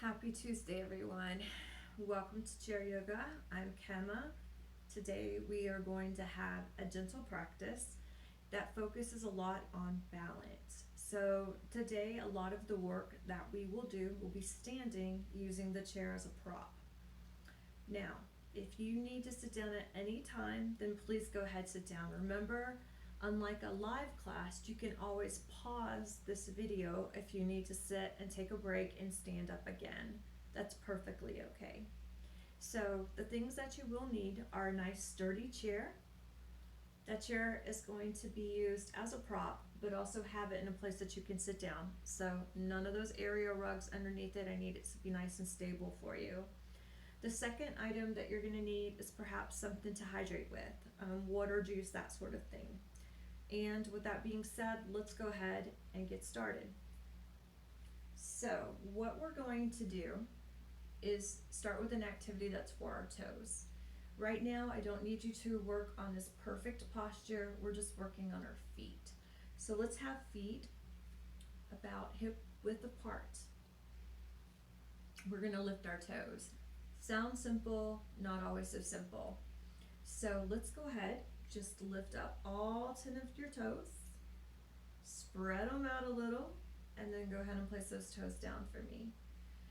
Happy Tuesday, everyone. Welcome to Chair Yoga. I'm Kema. Today we are going to have a gentle practice that focuses a lot on balance. So today a lot of the work that we will do will be standing using the chair as a prop. Now, if you need to sit down at any time, then please go ahead sit down. Remember, unlike a live class, you can always pause this video if you need to sit and take a break and stand up again. That's perfectly okay. So the things that you will need are a nice sturdy chair. That chair is going to be used as a prop, but also have it in a place that you can sit down. So none of those area rugs underneath it. I need it to be nice and stable for you. The second item that you're going to need is perhaps something to hydrate with, water, juice, that sort of thing. And with that being said, let's go ahead and get started. So what we're going to do is start with an activity that's for our toes. Right now, I don't need you to work on this perfect posture. We're just working on our feet. So let's have feet about hip width apart. We're going to lift our toes. Sounds simple, not always so simple. So let's go ahead, just lift up all 10 of your toes, spread them out a little, and then go ahead and place those toes down for me.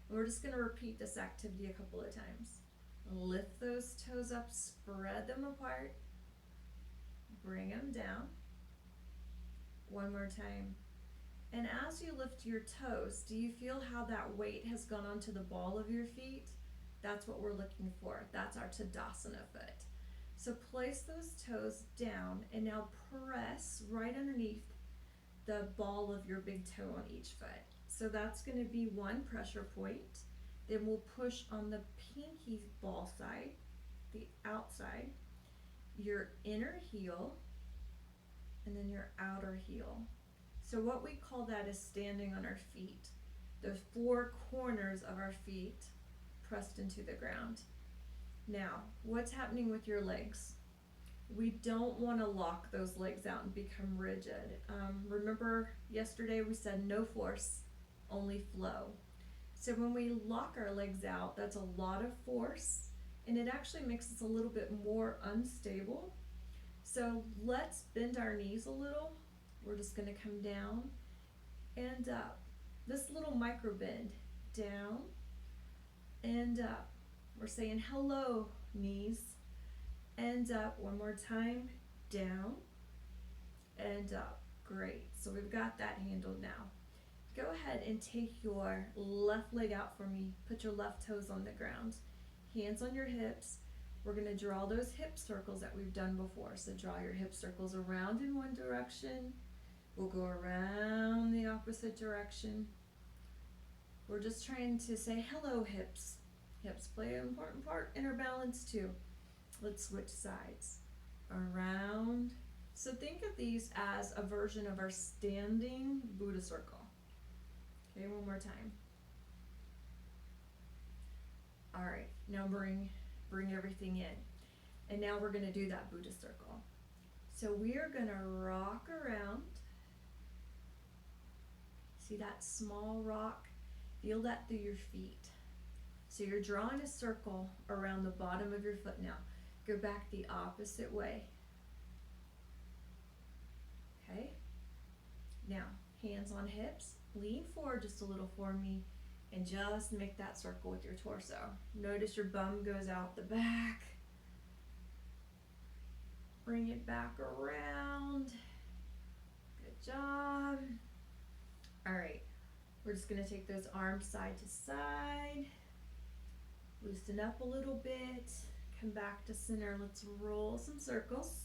And we're just going to repeat this activity a couple of times. Lift those toes up, spread them apart, bring them down. One more time. And as you lift your toes, do you feel how that weight has gone onto the ball of your feet? That's what we're looking for. That's our Tadasana foot. So place those toes down and now press right underneath the ball of your big toe on each foot. So that's going to be one pressure point. Then we'll push on the pinky ball side, the outside, your inner heel, and then your outer heel. So what we call that is standing on our feet. The four corners of our feet pressed into the ground. Now, what's happening with your legs? We don't want to lock those legs out and become rigid. Remember yesterday we said no force, only flow. So when we lock our legs out, that's a lot of force, and it actually makes us a little bit more unstable. So let's bend our knees a little. We're just going to come down and up. This little micro bend, down and up. We're saying hello, knees, and up. One more time, down and up. Great. So we've got that handled now. Go ahead and take your left leg out for me. Put your left toes on the ground. Hands on your hips. We're going to draw those hip circles that we've done before. So draw your hip circles around in one direction. We'll go around the opposite direction. We're just trying to say hello, hips. Hips play an important part in our balance too. Let's switch sides. Around. So think of these as a version of our standing Buddha circle. Okay, one more time. All right, now bring everything in. And now we're going to do that Buddha circle. So we are going to rock around. See that small rock? Feel that through your feet. So you're drawing a circle around the bottom of your foot now. Go back the opposite way. Okay? Now, hands on hips. Lean forward just a little for me and just make that circle with your torso. Notice your bum goes out the back. Bring it back around. Good job. All right. We're just going to take those arms side to side. Loosen up a little bit. Come back to center. Let's roll some circles.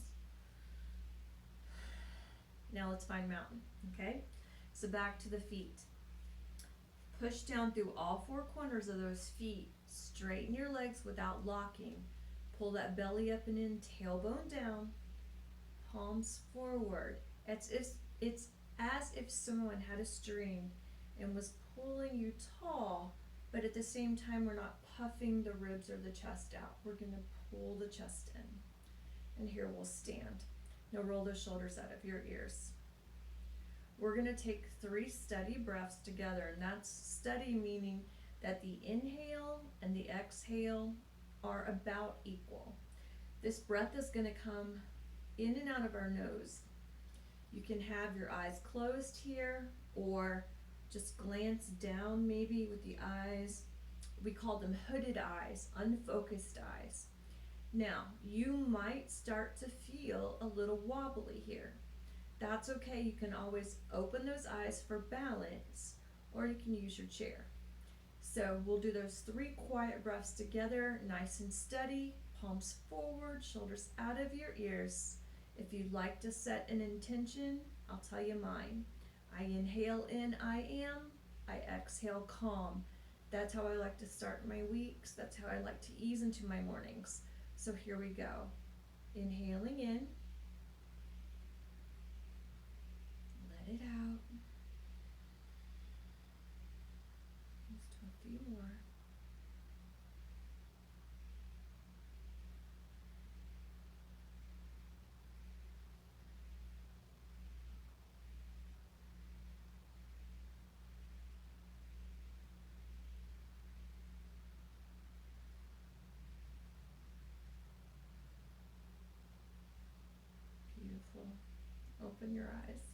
Now let's find mountain, okay? So back to the feet. Push down through all four corners of those feet. Straighten your legs without locking. Pull that belly up and in, tailbone down, palms forward. It's as if someone had a string and was pulling you tall, but at the same time we're not puffing the ribs or the chest out. We're going to pull the chest in. And here we'll stand. Now roll those shoulders out of your ears. We're going to take 3 steady breaths together, and that's steady meaning that the inhale and the exhale are about equal. This breath is going to come in and out of our nose. You can have your eyes closed here or just glance down maybe with the eyes. We call them hooded eyes, unfocused eyes. Now, you might start to feel a little wobbly here. That's okay. You can always open those eyes for balance, or you can use your chair. So we'll do those 3 quiet breaths together, nice and steady, palms forward, shoulders out of your ears. If you'd like to set an intention, I'll tell you mine. I inhale in, I am. I exhale, calm. That's how I like to start my weeks. That's how I like to ease into my mornings. So here we go. Inhaling in. Let it out. Just a few more. Beautiful. Open your eyes.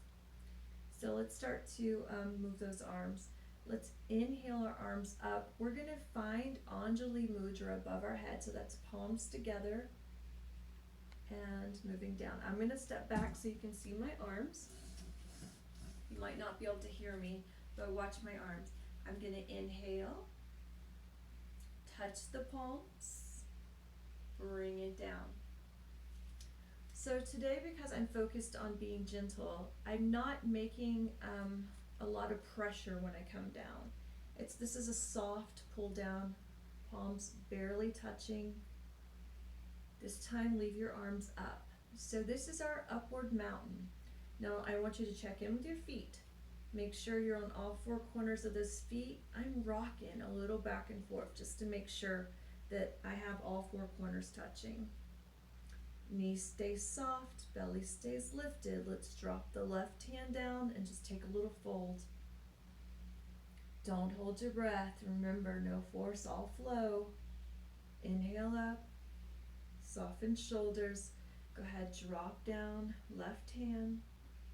So let's start to move those arms. Let's inhale our arms up. We're going to find Anjali Mudra above our head. So that's palms together and moving down. I'm going to step back so you can see my arms. You might not be able to hear me, but watch my arms. I'm going to inhale, touch the palms, bring it down. So today, because I'm focused on being gentle, I'm not making a lot of pressure when I come down. This is a soft pull down, palms barely touching. This time, leave your arms up. So this is our upward mountain. Now I want you to check in with your feet. Make sure you're on all 4 corners of those feet. I'm rocking a little back and forth just to make sure that I have all 4 corners touching. Knees stay soft, belly stays lifted. Let's drop the left hand down and just take a little fold. Don't hold your breath. Remember, no force, all flow. Inhale up, soften shoulders. Go ahead, drop down, left hand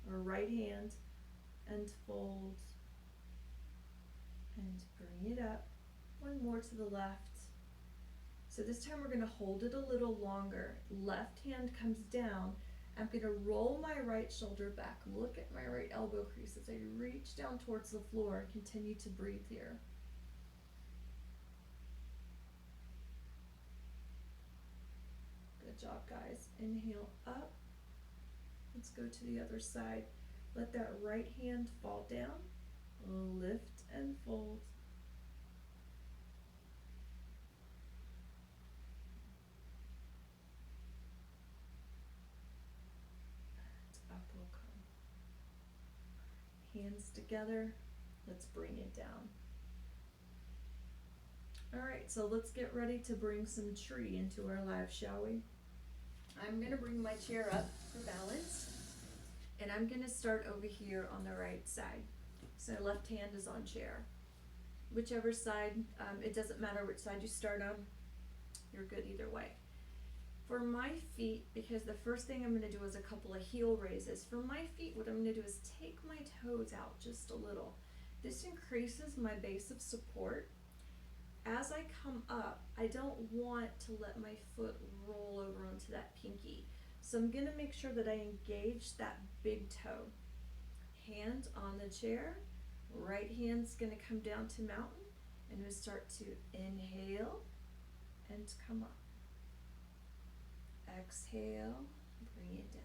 or right hand and fold. And bring it up. One more to the left. So this time we're going to hold it a little longer. Left hand comes down. I'm going to roll my right shoulder back. Look at my right elbow crease as I reach down towards the floor. Continue to breathe here. Good job, guys. Inhale up. Let's go to the other side. Let that right hand fall down. Lift and fold. Hands together. Let's bring it down. All right, so let's get ready to bring some tree into our life, shall we? I'm going to bring my chair up for balance, and I'm going to start over here on the right side. So left hand is on chair. Whichever side, it doesn't matter which side you start on, you're good either way. For my feet, because the first thing I'm going to do is a couple of heel raises. For my feet, what I'm going to do is take my toes out just a little. This increases my base of support. As I come up, I don't want to let my foot roll over onto that pinky. So I'm going to make sure that I engage that big toe. Hand on the chair. Right hand's going to come down to mountain. And we start to inhale and come up. Exhale, bring it down.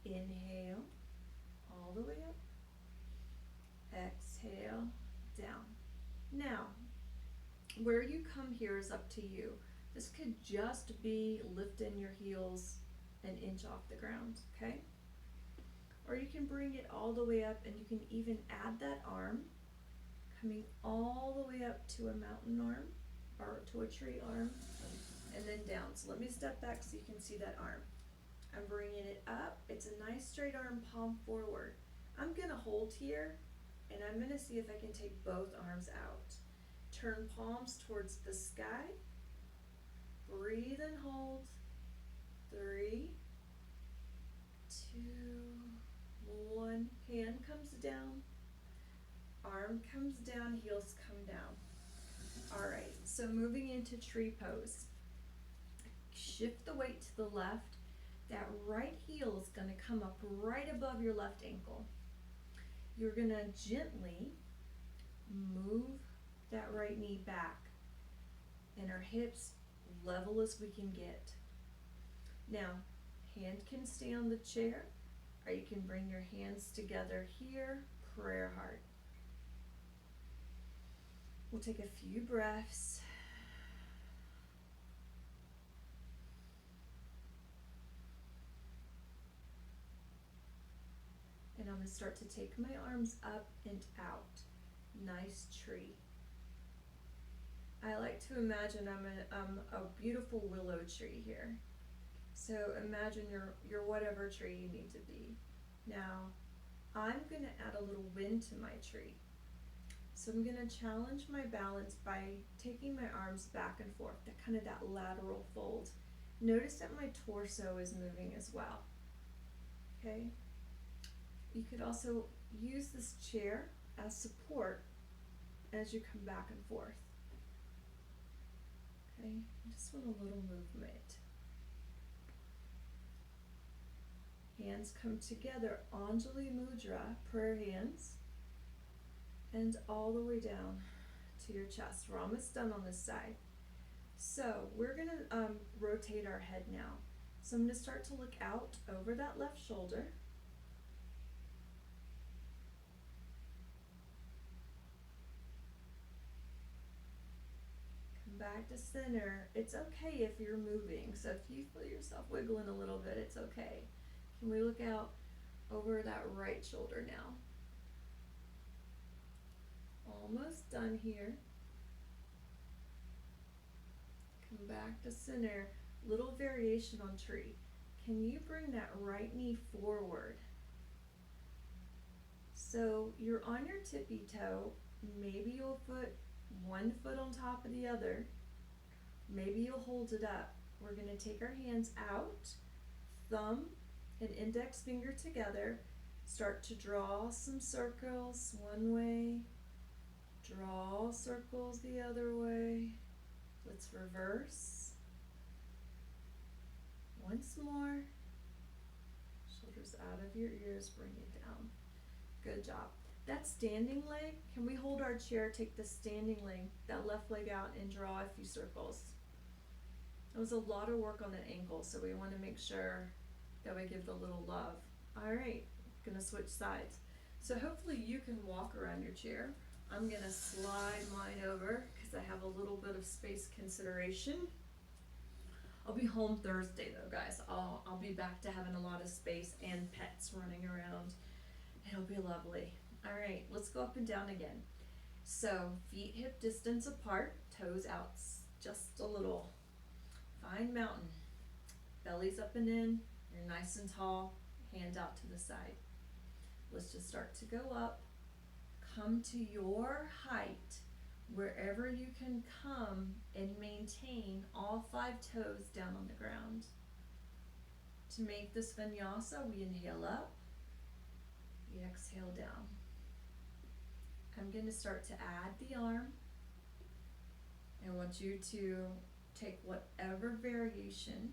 Inhale, all the way up. Exhale, down. Now, where you come here is up to you. This could just be lifting your heels an inch off the ground, okay? Or you can bring it all the way up, and you can even add that arm, coming all the way up to a mountain arm, or to a tree arm, and then down. So let me step back so you can see that arm. I'm bringing it up. It's a nice straight arm, palm forward. I'm going to hold here And I'm gonna see if I can take both arms out. Turn palms towards the sky. Breathe and hold. 3, 2, 1. Hand comes down. Arm comes down, heels come down. Alright, so moving into tree pose. Shift the weight to the left. That right heel is going to come up right above your left ankle. You're going to gently move that right knee back and our hips level as we can get. Now, hand can stay on the chair, or you can bring your hands together here, prayer heart. We'll take a few breaths. And I'm going to start to take my arms up and out. Nice tree. I like to imagine I'm a beautiful willow tree here. So imagine you're whatever tree you need to be. Now, I'm going to add a little wind to my tree. So I'm going to challenge my balance by taking my arms back and forth, that lateral fold. Notice that my torso is moving as well. Okay? You could also use this chair as support as you come back and forth. Okay? I just want a little movement. Hands come together, Anjali Mudra, prayer hands, and all the way down to your chest. We're almost done on this side. So we're going to rotate our head now. So I'm going to start to look out over that left shoulder. Come back to center. It's okay if you're moving. So if you feel yourself wiggling a little bit, it's okay. Can we look out over that right shoulder now? Almost done here. Come back to center. Little variation on tree. Can you bring that right knee forward? So you're on your tippy toe. Maybe you'll put one foot on top of the other. Maybe you'll hold it up. We're going to take our hands out, thumb and index finger together. Start to draw some circles one way. Draw circles the other way. Let's reverse. Once more. Shoulders out of your ears, bring it down. Good job. That standing leg, can we hold our chair, take the standing leg, that left leg out and draw a few circles. It was a lot of work on the ankle, so we want to make sure that we give the little love. All right, gonna switch sides. So hopefully you can walk around your chair. I'm gonna slide mine over because I have a little bit of space consideration. I'll be home Thursday though, guys. I'll be back to having a lot of space and pets running around. It'll be lovely. All right, let's go up and down again. So feet hip distance apart, toes out just a little. Find mountain. Belly's up and in. You're nice and tall. Hand out to the side. Let's just start to go up. Come to your height, wherever you can come, and maintain all 5 toes down on the ground. To make this vinyasa, we inhale up, we exhale down. I'm going to start to add the arm. I want you to take whatever variation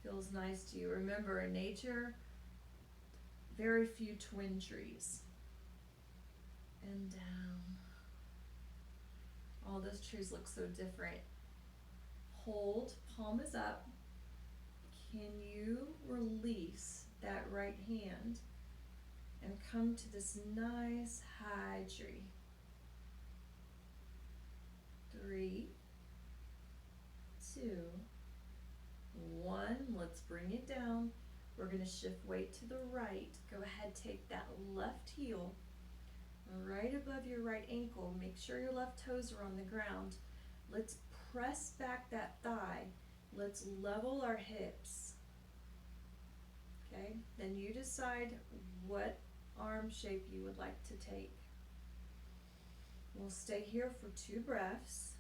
feels nice to you. Remember, in nature, very few twin trees. And down. All those trees look so different. Hold, palm is up. Can you release that right hand and come to this nice high tree? 3, 2, 1. Let's bring it down. We're going to shift weight to the right. Go ahead, take that left heel right above your right ankle. Make sure your left toes are on the ground. Let's press back that thigh. Let's level our hips. Okay, then you decide what arm shape you would like to take. We'll stay here for 2 breaths.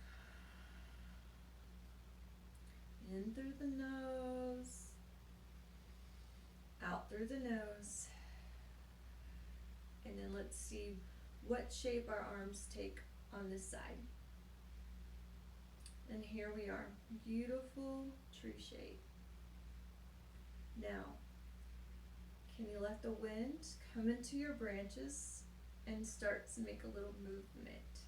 In through the nose, out through the nose. And then let's see what shape our arms take on this side. And here we are, beautiful tree shape. Now, can you let the wind come into your branches and start to make a little movement?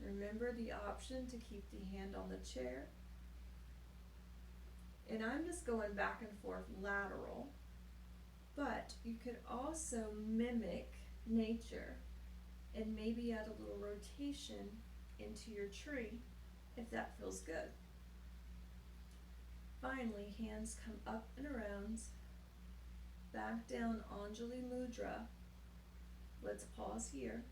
Remember the option to keep the hand on the chair. And I'm just going back and forth lateral, but you could also mimic nature and maybe add a little rotation into your tree if that feels good. Finally, hands come up and around, back down, Anjali Mudra. Let's pause here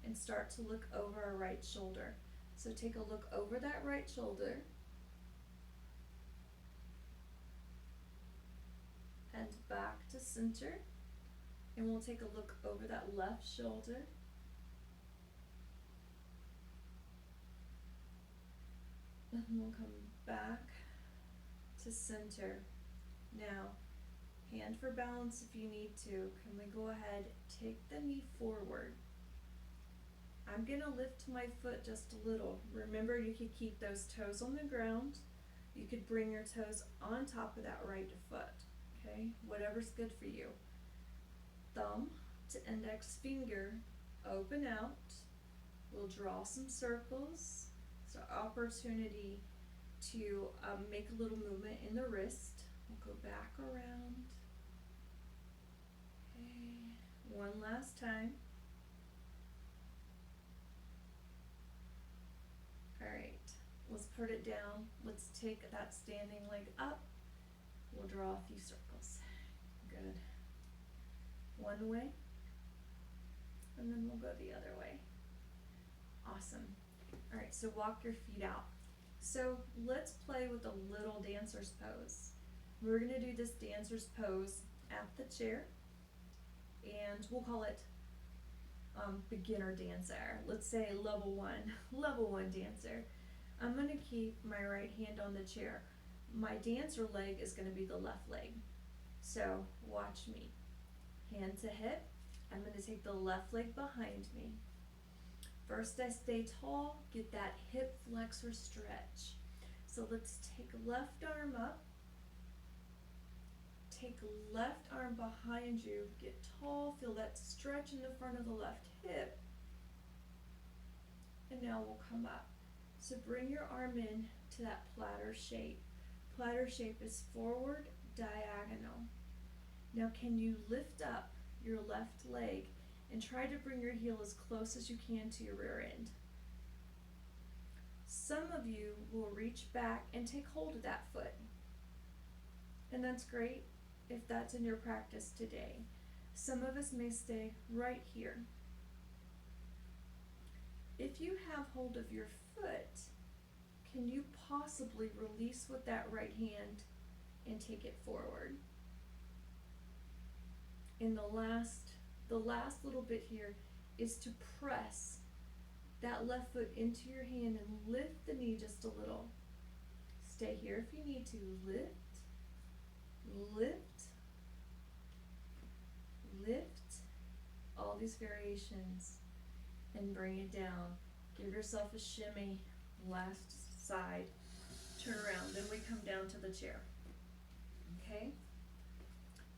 and start to look over our right shoulder. So take a look over that right shoulder and back to center. And we'll take a look over that left shoulder. And we'll come back to center. Now, hand for balance if you need to. Can we go ahead, take the knee forward. I'm gonna lift my foot just a little. Remember, you could keep those toes on the ground. You could bring your toes on top of that right foot, okay? Whatever's good for you. Thumb to index finger, open out. We'll draw some circles. So opportunity to make a little movement in the wrist. We'll go back around. Okay, one last time. All right, let's put it down. Let's take that standing leg up. We'll draw a few circles. Good. One way, and then we'll go the other way. Awesome. All right, so walk your feet out. So let's play with a little dancer's pose. We're gonna do this dancer's pose at the chair, and we'll call it beginner dancer. Let's say level one dancer. I'm gonna keep my right hand on the chair. My dancer leg is gonna be the left leg. So watch me. Hand to hip. I'm gonna take the left leg behind me. First, I stay tall, get that hip flexor stretch. So let's take left arm up, take left arm behind you, get tall, feel that stretch in the front of the left hip. And now we'll come up. So bring your arm in to that platter shape. Platter shape is forward, diagonal. Now can you lift up your left leg and try to bring your heel as close as you can to your rear end. Some of you will reach back and take hold of that foot. And that's great if that's in your practice today. Some of us may stay right here. If you have hold of your foot, can you possibly release with that right hand and take it forward? In the last little bit here is to press that left foot into your hand and lift the knee just a little. Stay here if you need to. Lift, lift, lift. All these variations. And bring it down. Give yourself a shimmy. Last side. Turn around. Then we come down to the chair. Okay?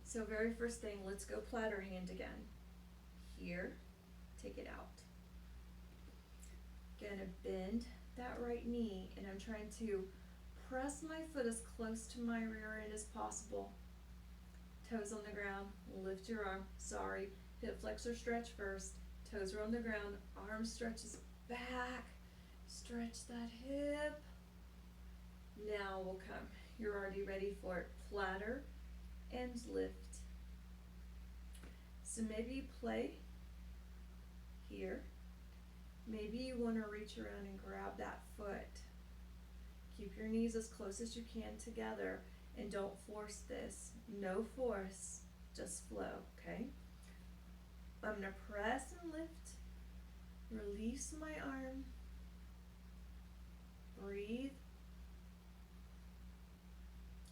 So very first thing, let's go platter hand again. Here, take it out. Gonna bend that right knee, and I'm trying to press my foot as close to my rear end as possible. Toes on the ground, lift your arm, hip flexor stretch first, toes are on the ground, arm stretches back, stretch that hip. Now we'll come, you're already ready for it, platter and lift. So maybe you play here. Maybe you want to reach around and grab that foot. Keep your knees as close as you can together and don't force this. No force. just flow, okay? I'm gonna press and lift, release my arm, breathe,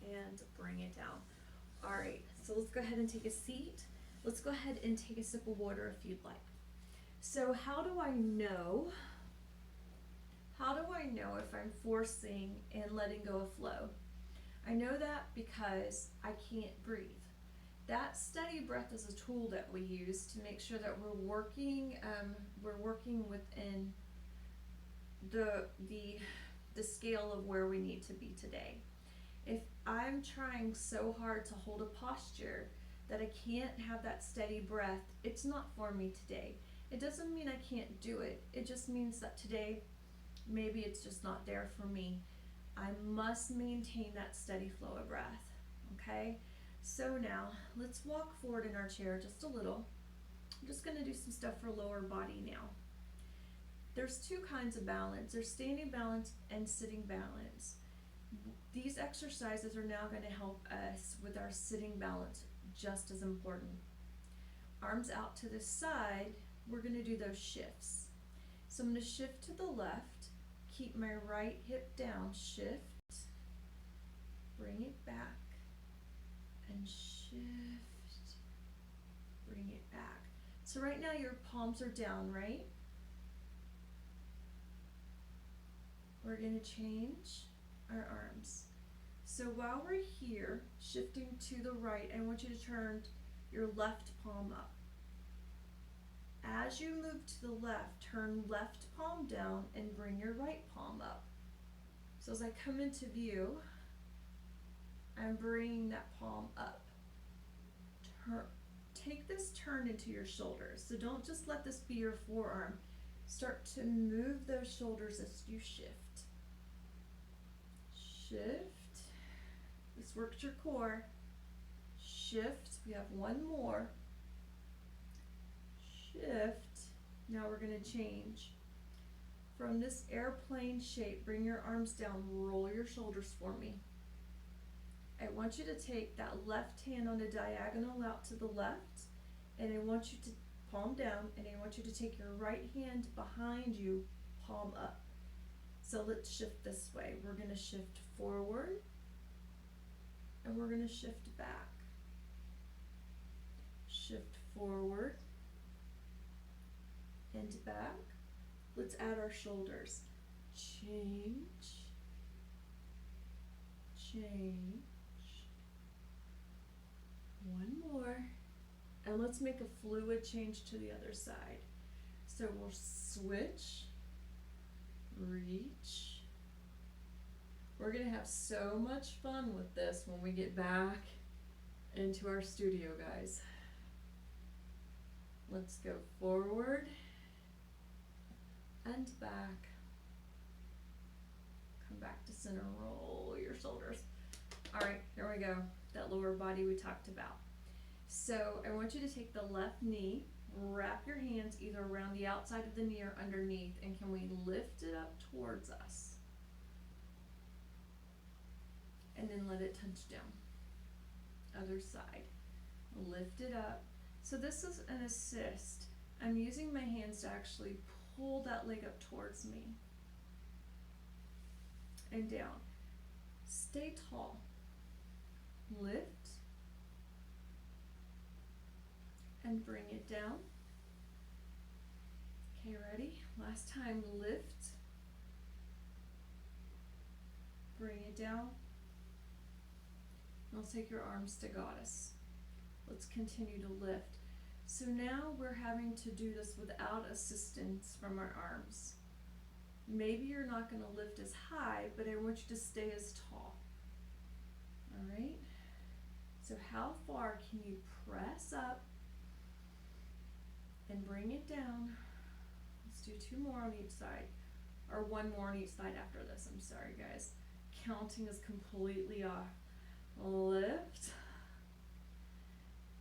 and bring it down. All right, so let's go ahead and take a seat. Let's go ahead and take a sip of water if you'd like. So how do I know if I'm forcing and letting go of flow? I know that because I can't breathe. That steady breath is a tool that we use to make sure that we're working within the scale of where we need to be today. If I'm trying so hard to hold a posture that I can't have that steady breath, it's not for me today. It doesn't mean I can't do it. It just means that today, maybe it's just not there for me. I must maintain that steady flow of breath, okay? So now, let's walk forward in our chair just a little. I'm just gonna do some stuff for lower body now. There's two kinds of balance. There's standing balance and sitting balance. These exercises are now gonna help us with our sitting balance, just as important. Arms out to the side, we're gonna do those shifts. So I'm gonna shift to the left, keep my right hip down, shift, bring it back, and shift, bring it back. So right now your palms are down, right? We're gonna change our arms. So while we're here, shifting to the right, I want you to turn your left palm up. As you move to the left, turn left palm down and bring your right palm up. So as I come into view, I'm bringing that palm up. Take this turn into your shoulders. So don't just let this be your forearm. Start to move those shoulders as you shift. Shift. This works your core. Shift. We have one more. Shift. Now we're going to change. From this airplane shape, bring your arms down, roll your shoulders for me. I want you to take that left hand on a diagonal out to the left, and I want you to palm down, and I want you to take your right hand behind you, palm up. So let's shift this way. We're going to shift forward, and we're going to shift back. Shift forward and back. Let's add our shoulders. Change, change. One more. And let's make a fluid change to the other side. So we'll switch, reach. We're gonna have so much fun with this when we get back into our studio, guys. Let's go forward and back. Come back to center, roll your shoulders. All right, here we go. That lower body we talked about. So I want you to take the left knee, wrap your hands either around the outside of the knee or underneath, and can we lift it up towards us? And then let it touch down. Other side. Lift it up. So this is an assist. I'm using my hands to actually pull that leg up towards me. And down. Stay tall. Lift. And bring it down. Okay, ready? Last time, lift. Bring it down. Now take your arms to goddess. Let's continue to lift. So now we're having to do this without assistance from our arms. Maybe you're not going to lift as high, but I want you to stay as tall. All right? So how far can you press up and bring it down? Let's do two more on each side, or one more on each side after this. I'm sorry, guys. Counting is completely off. Lift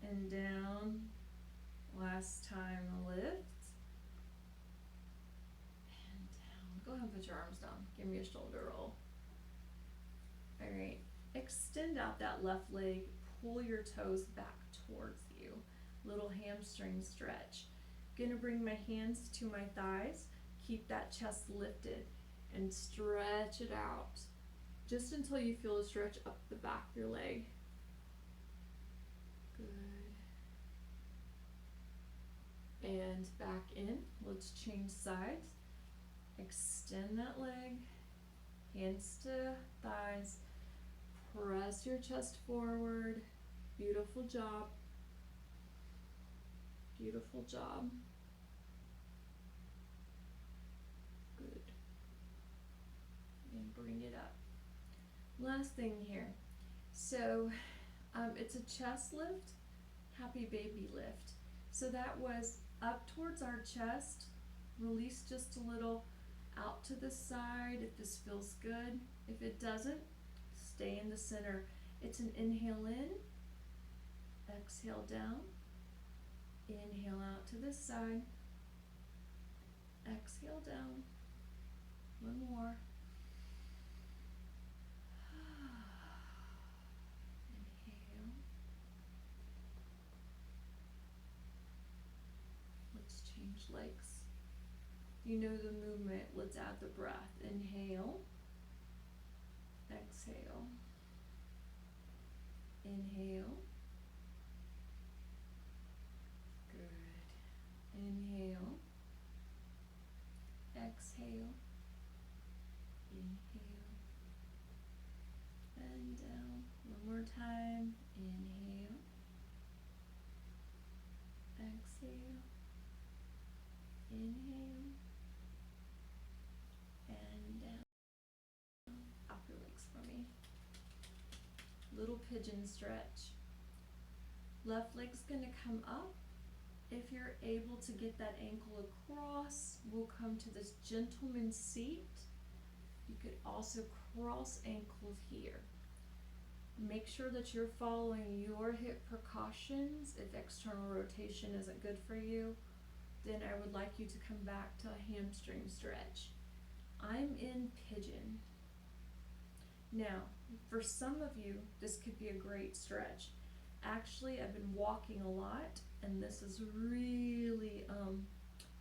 and down. Last time, lift and down. Go ahead and put your arms down. Give me a shoulder roll. All right. Extend out that left leg. pull your toes back towards you. Little hamstring stretch. Gonna bring my hands to my thighs. Keep that chest lifted and stretch it out just until you feel a stretch up the back of your leg. Good. And back in. Let's change sides. Extend that leg. Hands to thighs. Press your chest forward. Beautiful job. Beautiful job. Good. And bring it up. Last thing here. So it's a chest lift, happy baby lift. So that was up towards our chest. Release just a little out to the side if this feels good. If it doesn't, stay in the center. It's an inhale in, exhale down, inhale out to this side, exhale down. One more. Inhale. Let's change legs. You know the movement. Let's add the breath. Inhale. Exhale. Inhale. Good. Inhale. Exhale. Inhale. And down. One more time. Inhale. Exhale. Inhale. And down. Up your legs for me. Little pigeon stretch. Left leg's gonna come up. If you're able to get that ankle across, we'll come to this gentleman's seat. You could also cross ankle here. Make sure that you're following your hip precautions. If external rotation isn't good for you, then I would like you to come back to a hamstring stretch. I'm in pigeon. Now, for some of you, this could be a great stretch. Actually, I've been walking a lot, and this is really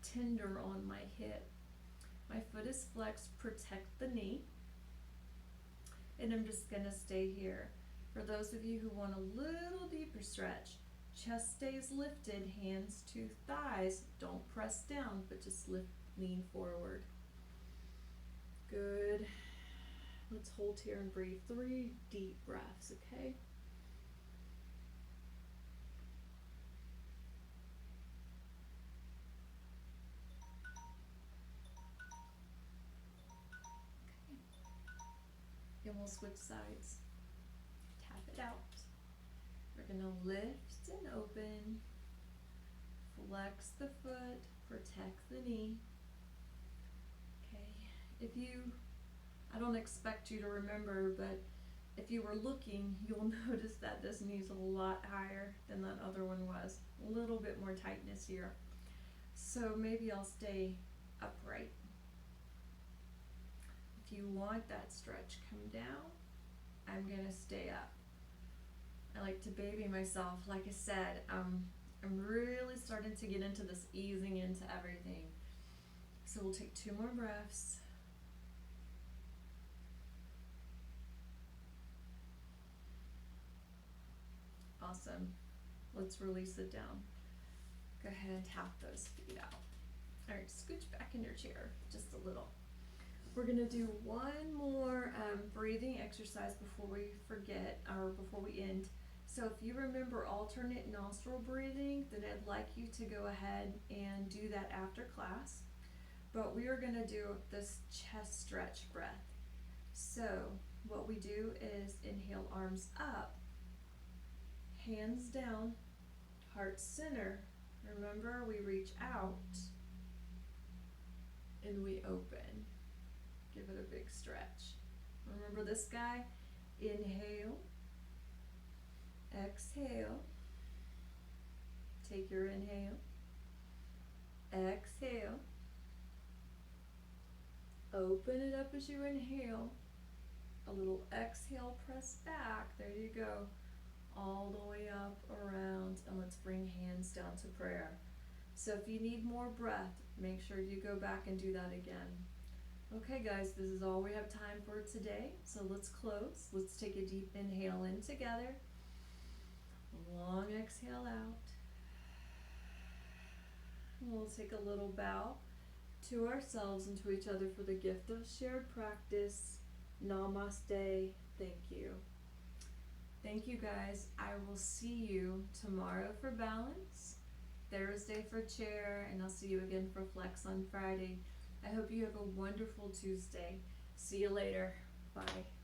tender on my hip. My foot is flexed, protect the knee, and I'm just gonna stay here. For those of you who want a little deeper stretch, chest stays lifted, hands to thighs. Don't press down, but just lean forward. Good. Let's hold here and breathe 3 deep breaths, okay? And we'll switch sides. Tap it out. We're gonna lift and open. Flex the foot, protect the knee. Okay, I don't expect you to remember, but if you were looking, you'll notice that this knee's a lot higher than that other one was. A little bit more tightness here. So maybe I'll stay upright. If you want that stretch, come down. I'm gonna stay up. I like to baby myself. Like I said, I'm really starting to get into this easing into everything. So we'll take 2 more breaths. Awesome. Let's release it down. Go ahead and tap those feet out. All right, scooch back in your chair just a little. We're gonna do one more breathing exercise before we forget, or before we end. So if you remember alternate nostril breathing, then I'd like you to go ahead and do that after class. But we are gonna do this chest stretch breath. So what we do is inhale, arms up, hands down, heart center. Remember, we reach out and we open. Give it a big stretch. Remember this guy? Inhale, exhale. Take your inhale, exhale. Open it up as you inhale. A little exhale, press back. There you go. all the way up, around, and let's bring hands down to prayer. So if you need more breath, make sure you go back and do that again. Okay guys, this is all we have time for today, so let's close. Let's take a deep inhale in together, long exhale out. We'll take a little bow to ourselves and to each other for the gift of shared practice. Namaste. Thank you. Thank you guys. I will see you tomorrow for balance, Thursday for chair, and I'll see you again for flex on Friday. I hope you have a wonderful Tuesday. See you later. Bye.